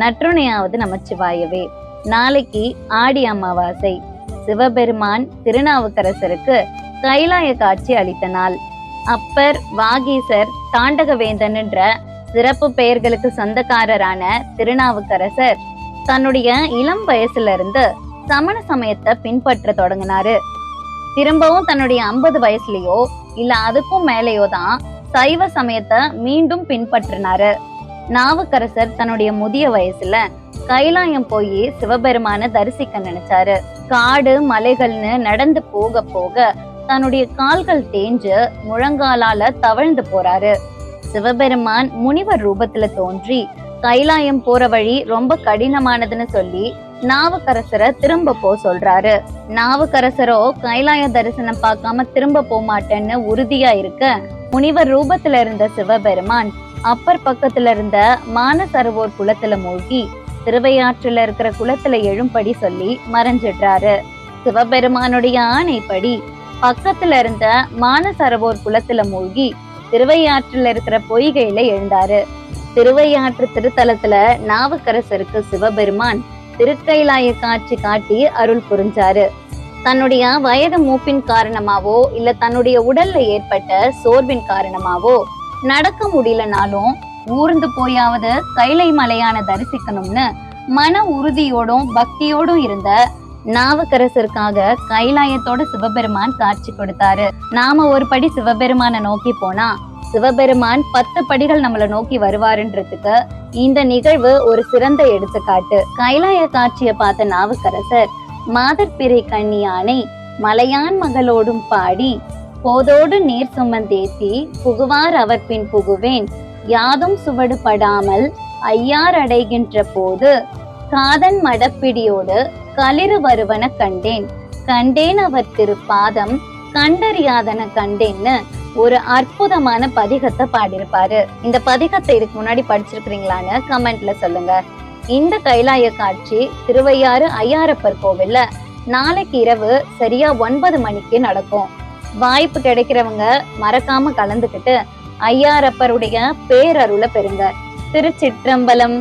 நற்றுணையாவது நமச்சிவாயவே. நாளைக்கு ஆடி அமாவாசை. சிவபெருமான் திருநாவுக்கரசருக்கு கைலாய காட்சி அளித்த நாள். அப்பர், வாகீசர், தாண்டகவேந்தன் என்ற சிறப்பு பெயர்களுக்கு சொந்தக்காரரான திருநாவுக்கரசர் தன்னுடைய இளம் வயசுல இருந்து சமண சமயத்தை பின்பற்ற தொடங்கினாரு. திரும்பவும் தன்னுடைய 50 வயசுலயோ இல்ல அதுக்கும் மேலேயோ தான் சைவ சமயத்தை மீண்டும் பின்பற்றினாரு. நாவுக்கரசர் தன்னுடைய முதிய வயசுல கைலாயம் போய் சிவபெருமான தரிசிக்க நினைச்சாரு. காடு மலைகள்னு நடந்து போக போக தன்னுடைய கால்கள் தேஞ்சு முழங்காலால தவழ்ந்து போறாரு. சிவபெருமான் முனிவர் ரூபத்துல தோன்றி கைலாயம் போற வழி ரொம்ப கடினமானதுன்னு சொல்லி நாவுக்கரசரை திரும்ப சொல்றாரு. நாவுக்கரசரோ கைலாய தரிசனம் பார்க்காம திரும்ப மாட்டேன்னு உறுதியா இருக்க, முனிவர் ரூபத்துல இருந்த சிவபெருமான் அப்பர் பக்கத்துல இருந்த மானசரோவர் குளத்துல மூழ்கி திருவையாற்றுல இருக்கிற குளத்துல எழும்படி சொல்லி மறைஞ்சிடுறாரு. சிவபெருமானுடைய ஆணைப்படி பக்கத்துல இருந்த மானசரோவர் குளத்துல மூழ்கி திருவையாற்றுல இருக்கிற பொய்கையில எழுந்தாரு. திருவையாற்று திருத்தலத்துல நாவுக்கரசருக்கு சிவபெருமான் திருக்கைலாய காட்சி காட்டி அருள் புரிஞ்சாரு. தன்னுடைய வயது மூப்பின் காரணமாவோ இல்ல தன்னுடைய உடல்ல ஏற்பட்ட சோர்வின் காரணமாவோ நடக்க முடியலனாலும் ஊர்ந்து போயாவது கைலை மலையான தரிசிக்கணும்னு மன உறுதியோடும் பக்தியோடும் இருந்த நாவுக்கரசருக்காக கைலாயத்தோட சிவபெருமான் காட்சி கொடுத்தாரு. நாம ஒரு படி சிவபெருமான நோக்கி போனா சிவபெருமான் 10 படிகள் நம்மளை நோக்கி வருவாருன்றதுக்கு இந்த நிகழ்வு ஒரு சிறந்த எடுத்துக்காட்டு. கைலாய காட்சியை பார்த்த நாவுக்கரசர் மாதர்பிறை கண்ணியானை மலையான் மகளோடும் பாடி போதோடு நீர் சுமந்தேத்தி புகுவார் அவர் பின் புகுவேன் யாதும் சுவடு படாமல் ஐயார் அடைகின்ற போது காதன் மடப்பிடியோடு களிறு வருவன கண்டேன் கண்டேன் அவர் திருப்பாதம் கண்டறியாதன கண்டேன்னு ஒரு அற்புதமான பதிகத்தை பாடியிருப்பாரு. இந்த பதிகத்தை இதுக்கு முன்னாடி படிச்சிருக்கிறீங்களான்னு கமெண்ட்ல சொல்லுங்க. இந்த கைலாய காட்சி திருவையாறு ஐயாரப்பர் கோவில்ல நாளைக்கு இரவு சரியா 9 மணிக்கு நடக்கும். வாய்ப்பு கிடைக்கிறவங்க மறக்காம கலந்துக்கிட்டு ஐயாரப்பருடைய பேரருளை பெறுங்க. திருச்சிற்றம்பலம்.